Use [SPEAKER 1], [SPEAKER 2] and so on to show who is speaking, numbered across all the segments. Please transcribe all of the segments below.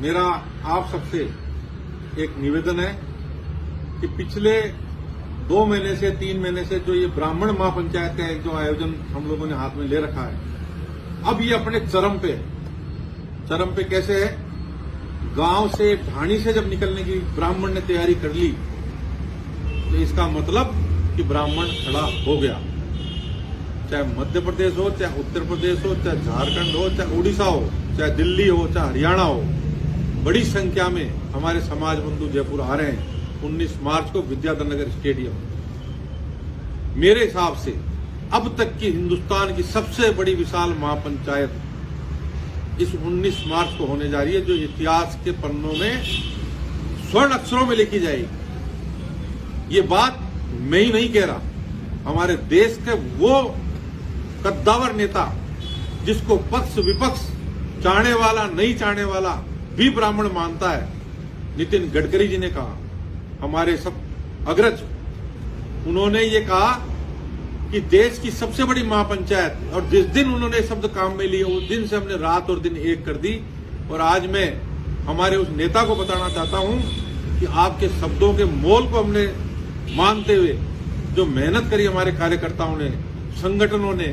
[SPEAKER 1] मेरा आप सबसे एक निवेदन है कि पिछले 2 महीने से 3 महीने से जो ये ब्राह्मण महापंचायत का एक जो आयोजन हम लोगों ने हाथ में ले रखा है, अब ये अपने चरम पे कैसे है? गांव से ढाणी से जब निकलने की ब्राह्मण ने तैयारी कर ली तो इसका मतलब कि ब्राह्मण खड़ा हो गया। चाहे मध्य प्रदेश हो, चाहे उत्तर प्रदेश हो, चाहे झारखंड हो, चाहे उड़ीसा हो, चाहे दिल्ली हो, चाहे हरियाणा हो, बड़ी संख्या में हमारे समाज बंधु जयपुर आ रहे हैं 19 मार्च को विद्याधर नगर स्टेडियम। मेरे हिसाब से अब तक की हिंदुस्तान की सबसे बड़ी विशाल महापंचायत इस 19 मार्च को होने जा रही है, जो इतिहास के पन्नों में स्वर्ण अक्षरों में लिखी जाएगी। ये बात मैं ही नहीं कह रहा, हमारे देश के वो कद्दावर नेता जिसको पक्ष विपक्ष चाहने वाला नहीं चाहने वाला भी ब्राह्मण मानता है, नितिन गडकरी जी ने कहा, हमारे सब अग्रज, उन्होंने ये कहा कि देश की सबसे बड़ी महापंचायत, और जिस दिन उन्होंने शब्द काम में लिए उस दिन से हमने रात और दिन एक कर दी। और आज मैं हमारे उस नेता को बताना चाहता हूं कि आपके शब्दों के मोल को हमने मानते हुए जो मेहनत करी हमारे कार्यकर्ताओं ने, संगठनों ने,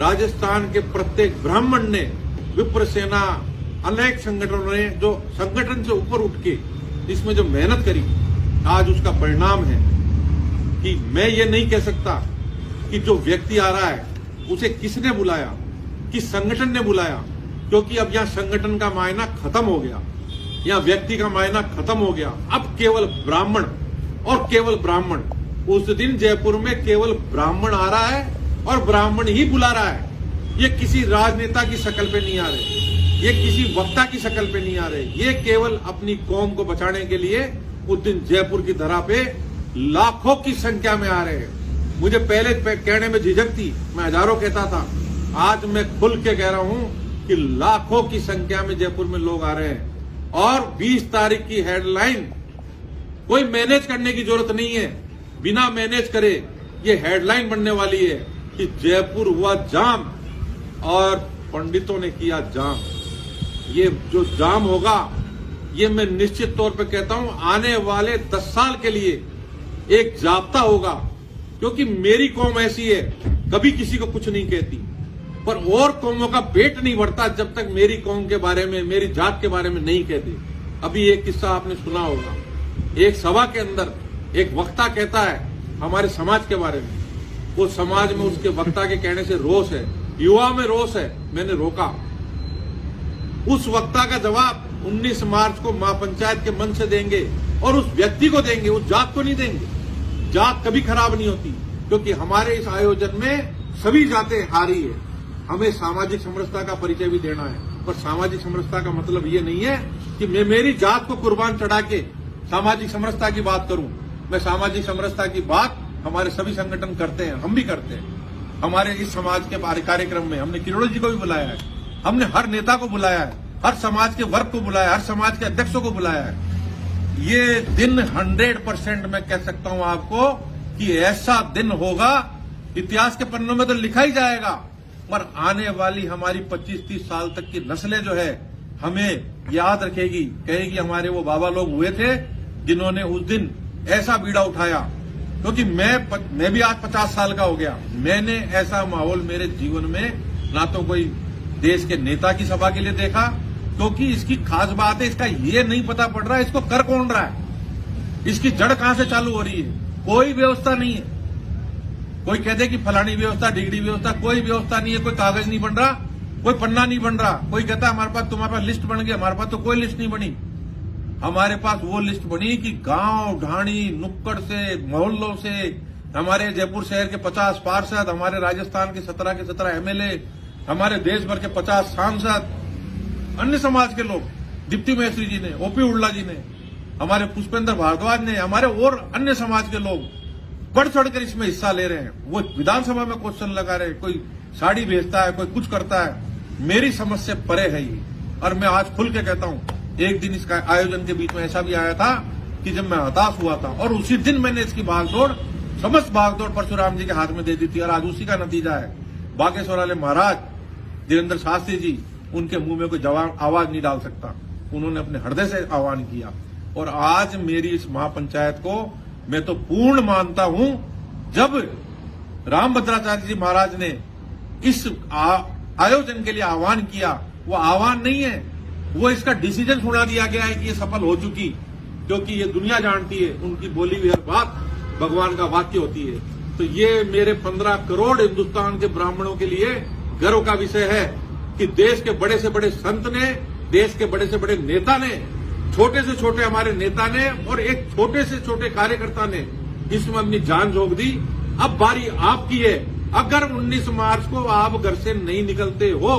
[SPEAKER 1] राजस्थान के प्रत्येक ब्राह्मण ने, विप्र सेना, अनेक संगठनों ने जो संगठन से ऊपर उठ के इसमें जो मेहनत करी, आज उसका परिणाम है कि मैं ये नहीं कह सकता कि जो व्यक्ति आ रहा है उसे किसने बुलाया, किस संगठन ने बुलाया, क्योंकि अब यहां संगठन का मायना खत्म हो गया, यहां व्यक्ति का मायना खत्म हो गया। अब केवल ब्राह्मण और केवल ब्राह्मण। उस दिन जयपुर में केवल ब्राह्मण आ रहा है और ब्राह्मण ही बुला रहा है। ये किसी राजनेता की शक्ल पे नहीं आ रहे, ये किसी वक्ता की शक्ल पे नहीं आ रहे, ये केवल अपनी कौम को बचाने के लिए उस दिन जयपुर की धरा पे लाखों की संख्या में आ रहे हैं। मुझे पहले कहने में झिझक थी, मैं हजारों कहता था, आज मैं खुल के कह रहा हूं कि लाखों की संख्या में जयपुर में लोग आ रहे हैं। और 20 तारीख की हेडलाइन कोई मैनेज करने की जरूरत नहीं है, बिना मैनेज करे ये हेडलाइन बनने वाली है कि जयपुर हुआ जाम और पंडितों ने किया जाम। ये जो जाम होगा, ये मैं निश्चित तौर पे कहता हूं आने वाले 10 साल के लिए एक जाब्ता होगा, क्योंकि मेरी कौम ऐसी है, कभी किसी को कुछ नहीं कहती, पर और कौमों का पेट नहीं बढ़ता जब तक मेरी कौम के बारे में, मेरी जात के बारे में नहीं कहते। अभी एक किस्सा आपने सुना होगा, एक सभा के अंदर एक वक्ता कहता है हमारे समाज के बारे में, वो समाज में उसके वक्ता के कहने से रोष है, युवा में रोष है। मैंने रोका, उस वक्ता का जवाब 19 मार्च को महापंचायत के मंच से देंगे और उस व्यक्ति को देंगे, उस जात को नहीं देंगे। जात कभी खराब नहीं होती, क्योंकि हमारे इस आयोजन में सभी जातें हारी है। हमें सामाजिक समरसता का परिचय भी देना है, पर सामाजिक समरसता का मतलब ये नहीं है कि मैं मेरी जात को कुर्बान चढ़ा के सामाजिक समरसता की बात करूं। मैं सामाजिक समरसता की बात हमारे सभी संगठन करते हैं, हम भी करते हैं। हमारे इस समाज के कार्यक्रम में हमने किरोड़ जी को भी बुलाया है, हमने हर नेता को बुलाया है, हर समाज के वर्ग को बुलाया, हर समाज के अध्यक्षों को बुलाया है। ये दिन 100% मैं कह सकता हूं आपको कि ऐसा दिन होगा, इतिहास के पन्नों में तो लिखा ही जाएगा, पर आने वाली हमारी 25-30 साल तक की नस्लें जो है हमें याद रखेगी, कहेगी हमारे वो बाबा लोग हुए थे जिन्होंने उस दिन ऐसा बीड़ा उठाया। क्योंकि मैं भी आज 50 साल का हो गया, मैंने ऐसा माहौल मेरे जीवन में ना तो कोई देश के नेता की सभा के लिए देखा, क्योंकि इसकी खास बात है, इसका ये नहीं पता पड़ रहा है इसको कर कौन रहा है, इसकी जड़ कहां से चालू हो रही है। कोई व्यवस्था नहीं है, कोई कहते कि फलानी व्यवस्था, डिग्री व्यवस्था, कोई व्यवस्था नहीं है, कोई कागज नहीं बन रहा, कोई पन्ना नहीं बन रहा। कोई कहता है हमारे पास, तुम्हारे पास लिस्ट बन गई, हमारे पास तो कोई लिस्ट नहीं बनी। हमारे पास वो लिस्ट बनी कि गांव ढाणी नुक्कड़ से, मोहल्लों से, हमारे जयपुर शहर के 50 पार्षद, हमारे राजस्थान के 17 एमएलए, हमारे देश भर के 50 सांसद, अन्य समाज के लोग, दीप्ति महेश्वरी जी ने, ओपी उड़ला जी ने, हमारे पुष्पेंद्र भारद्वाज ने, हमारे और अन्य समाज के लोग बढ़ चढ़कर इसमें हिस्सा ले रहे हैं। वो विधानसभा में क्वेश्चन लगा रहे हैं, कोई साड़ी भेजता है, कोई कुछ करता है। मेरी समझ से परे है ये, और मैं आज खुल के कहता हूं, एक दिन इसका आयोजन के बीच में ऐसा भी आया था कि जब मैं हताश हुआ था, और उसी दिन मैंने इसकी भागदौड़, समस्त भागदौड़ परशुराम जी के हाथ में दे दी थी, और आज उसी का नतीजा है। बागेश्वर वाले महाराज धीरेन्द्र शास्त्री जी, उनके मुंह में कोई जवाब आवाज नहीं डाल सकता। उन्होंने अपने हृदय से आह्वान किया। और आज मेरी इस महापंचायत को मैं तो पूर्ण मानता हूं। जब रामभद्राचार्य जी महाराज ने इस आयोजन के लिए आह्वान किया, वो आह्वान नहीं है, वो इसका डिसीजन सुना दिया गया है कि ये सफल हो चुकी, क्योंकि ये दुनिया जानती है उनकी बोली हुई हर बात भगवान का वाक्य होती है। तो ये मेरे 15 करोड़ हिंदुस्तान के ब्राह्मणों के लिए गर्व का विषय है कि देश के बड़े से बड़े संत ने, देश के बड़े से बड़े नेता ने, छोटे से छोटे हमारे नेता ने और एक छोटे से छोटे कार्यकर्ता ने इसमें अपनी जान झोंक दी। अब बारी आपकी है। अगर 19 मार्च को आप घर से नहीं निकलते हो,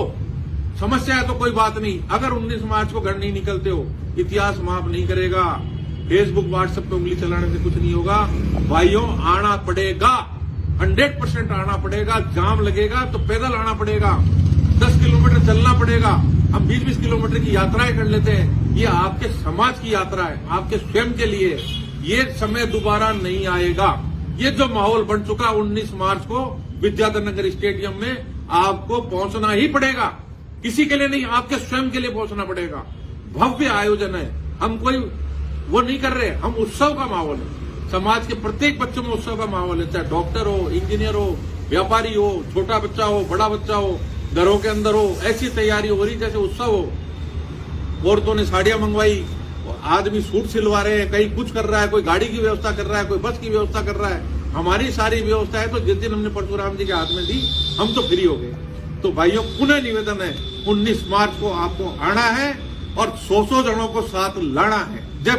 [SPEAKER 1] समस्या है तो कोई बात नहीं, अगर 19 मार्च को घर नहीं निकलते हो, इतिहास माफ नहीं करेगा। फेसबुक व्हाट्सएप पे उंगली चलाने से कुछ नहीं होगा। भाइयों, आना पड़ेगा, 100% आना पड़ेगा। जाम लगेगा तो पैदल आना पड़ेगा, 10 किलोमीटर चलना पड़ेगा। हम 20-20 किलोमीटर की यात्राएं कर लेते हैं। ये आपके समाज की यात्रा है, आपके स्वयं के लिए। ये समय दोबारा नहीं आएगा। ये जो माहौल बन चुका 19 मार्च को विद्याधर नगर स्टेडियम में आपको पहुंचना ही पड़ेगा। किसी के लिए नहीं, आपके स्वयं के लिए पहुंचना पड़ेगा। भव्य आयोजन है, हम कोई वो नहीं कर रहे, हम उत्सव का माहौल है। समाज के प्रत्येक बच्चों में उत्सव का माहौल है, चाहे डॉक्टर हो, इंजीनियर हो, व्यापारी हो, छोटा बच्चा हो, बड़ा बच्चा हो, घरों के अंदर हो, ऐसी तैयारी हो रही जैसे उत्सव हो। औरतों ने साड़ियां मंगवाई, आदमी सूट सिलवा रहे हैं, कहीं कुछ कर रहा है, कोई गाड़ी की व्यवस्था कर रहा है, कोई बस की व्यवस्था कर रहा है। हमारी सारी व्यवस्था है, तो जिस दिन हमने परशुराम जी के हाथ में दी, हम तो फ्री हो गए। तो भाइयों, पुनः निवेदन है, 19 मार्च को आपको आना है और 100 जनों को साथ लाना है। जय